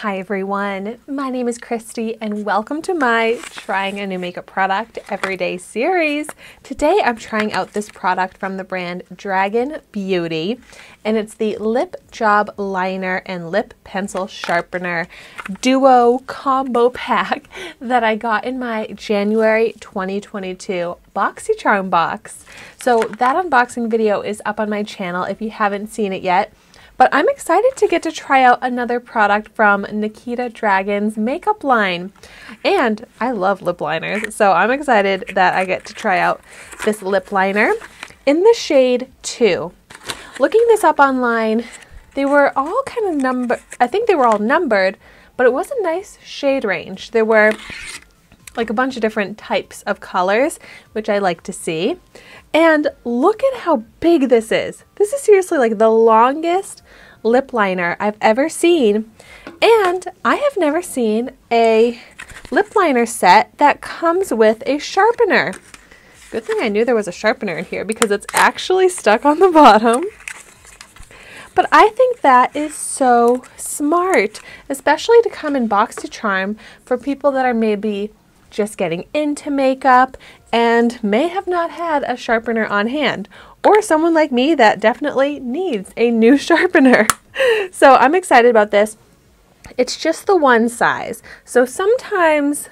Hi everyone, my name is Christy and welcome to my Trying a New Makeup Product Everyday series. Today I'm trying out this product from the brand Dragun Beauty, and it's the Lip Job Liner and Lip Pencil Sharpener Duo Combo Pack that I got in my January 2022 Boxycharm box. So that unboxing video is up on my channel if you haven't seen it yet. But I'm excited to get to try out another product from Nikita Dragun's makeup line. And I love lip liners, so I'm excited that I get to try out this lip liner in the shade 2. Looking this up online, they were all kind of numbered. I think they were all numbered, but it was a nice shade range. There were like a bunch of different types of colors, which I like to see. And look at how big this is. This is seriously like the longest lip liner I've ever seen. And I have never seen a lip liner set that comes with a sharpener. Good thing I knew there was a sharpener in here because it's actually stuck on the bottom. But I think that is so smart, especially to come in Boxycharm for people that are maybe just getting into makeup and may have not had a sharpener on hand, or someone like me that definitely needs a new sharpener. So I'm excited about this. It's just the one size. So sometimes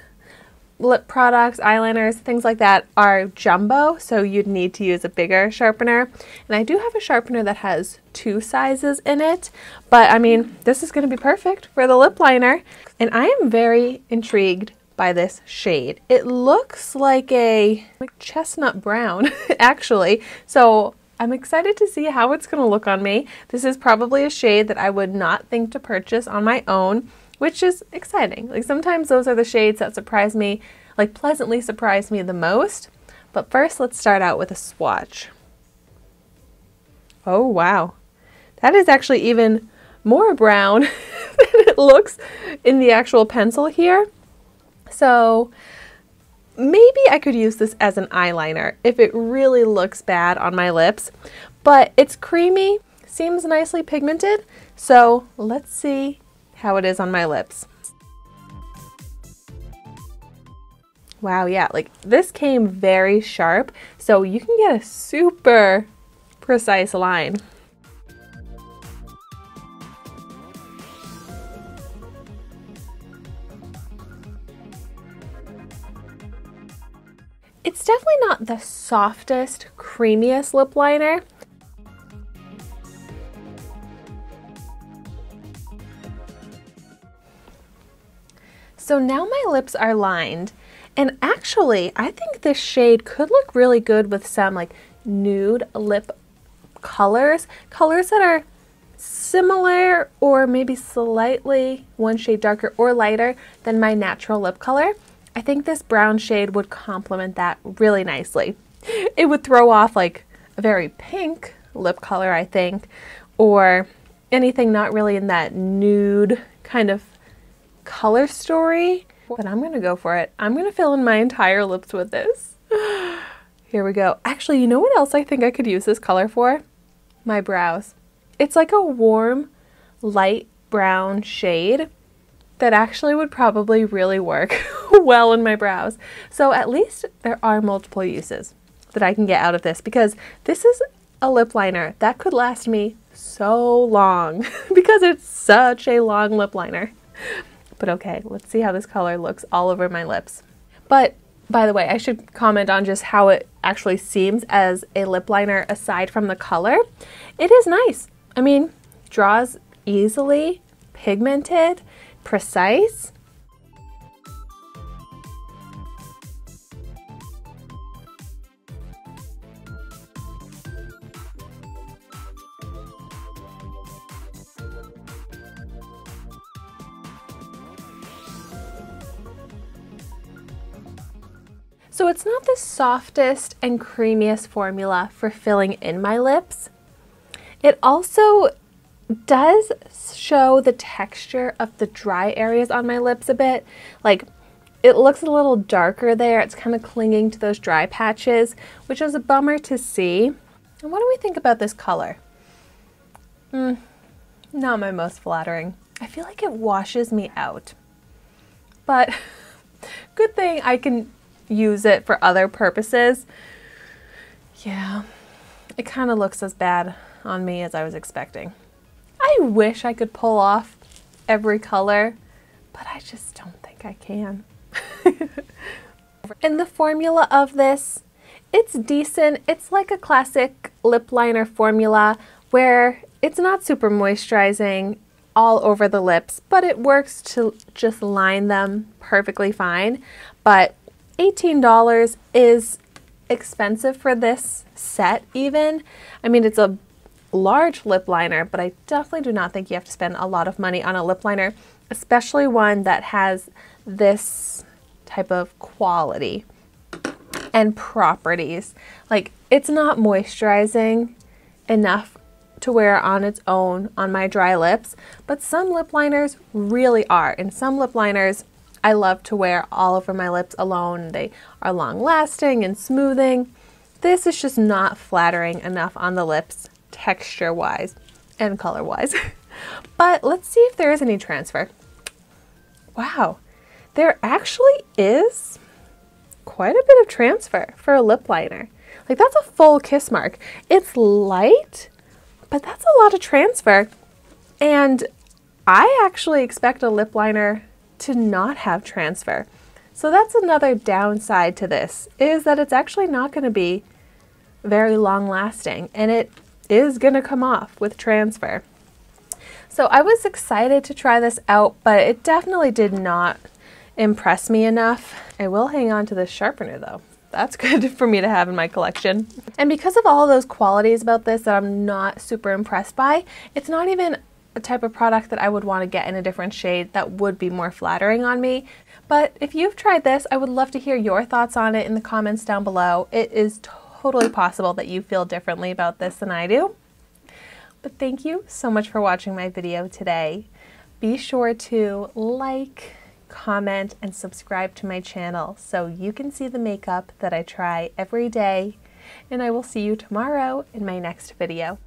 lip products, eyeliners, things like that are jumbo, so you'd need to use a bigger sharpener. And I do have a sharpener that has 2 sizes in it, but I mean, this is going to be perfect for the lip liner. And I am very intrigued by this shade. It looks like a chestnut brown actually, so I'm excited to see how it's going to look on me. This is probably a shade that I would not think to purchase on my own, which is exciting. Like sometimes those are the shades that surprise me, like pleasantly surprise me the most. But first, let's start out with a swatch. Oh wow, that is actually even more brown than it looks in the actual pencil here. So maybe I could use this as an eyeliner if it really looks bad on my lips, but it's creamy, seems nicely pigmented, so let's see how it is on my lips. Wow, yeah, like this came very sharp, so you can get a super precise line. It's definitely not the softest, creamiest lip liner. So now my lips are lined, and actually I think this shade could look really good with some like nude lip colors that are similar or maybe slightly one shade darker or lighter than my natural lip color. I think this brown shade would complement that really nicely. It would throw off like a very pink lip color, I think, or anything not really in that nude kind of color story. But I'm gonna go for it. I'm gonna fill in my entire lips with this. Here we go. Actually, you know what else I think I could use this color for? My brows. It's like a warm, light brown shade that actually would probably really work well in my brows. So at least there are multiple uses that I can get out of this, because this is a lip liner that could last me so long because it's such a long lip liner. But okay, let's see how this color looks all over my lips. But by the way, I should comment on just how it actually seems as a lip liner aside from the color. It is nice. I mean, draws easily, pigmented, precise. So it's not the softest and creamiest formula for filling in my lips. It also does show the texture of the dry areas on my lips a bit. Like it looks a little darker there. It's kind of clinging to those dry patches, which is a bummer to see. And what do we think about this color? Not my most flattering. I feel like it washes me out. But good thing I can use it for other purposes. Yeah, it kind of looks as bad on me as I was expecting. I wish I could pull off every color, but I just don't think I can. And the formula of this, it's decent. It's like a classic lip liner formula where it's not super moisturizing all over the lips, but it works to just line them perfectly fine. But $18 is expensive for this set even. I mean, it's a large lip liner, but I definitely do not think you have to spend a lot of money on a lip liner, especially one that has this type of quality and properties. Like, it's not moisturizing enough to wear on its own on my dry lips, but some lip liners really are, and some lip liners I love to wear all over my lips alone. They are long lasting and smoothing. This is just not flattering enough on the lips texture wise and color wise. But let's see if there is any transfer. Wow, there actually is quite a bit of transfer for a lip liner. Like, that's a full kiss mark. It's light, but that's a lot of transfer. And I actually expect a lip liner to not have transfer. So that's another downside to this, is that it's actually not going to be very long lasting, and it is going to come off with transfer. So I was excited to try this out, but it definitely did not impress me enough. I will hang on to this sharpener though. That's good for me to have in my collection. And because of all those qualities about this that I'm not super impressed by, it's not even a type of product that I would want to get in a different shade that would be more flattering on me. But if you've tried this, I would love to hear your thoughts on it in the comments down below. It is totally possible that you feel differently about this than I do. But thank you so much for watching my video today. Be sure to like, comment, and subscribe to my channel so you can see the makeup that I try every day. And I will see you tomorrow in my next video.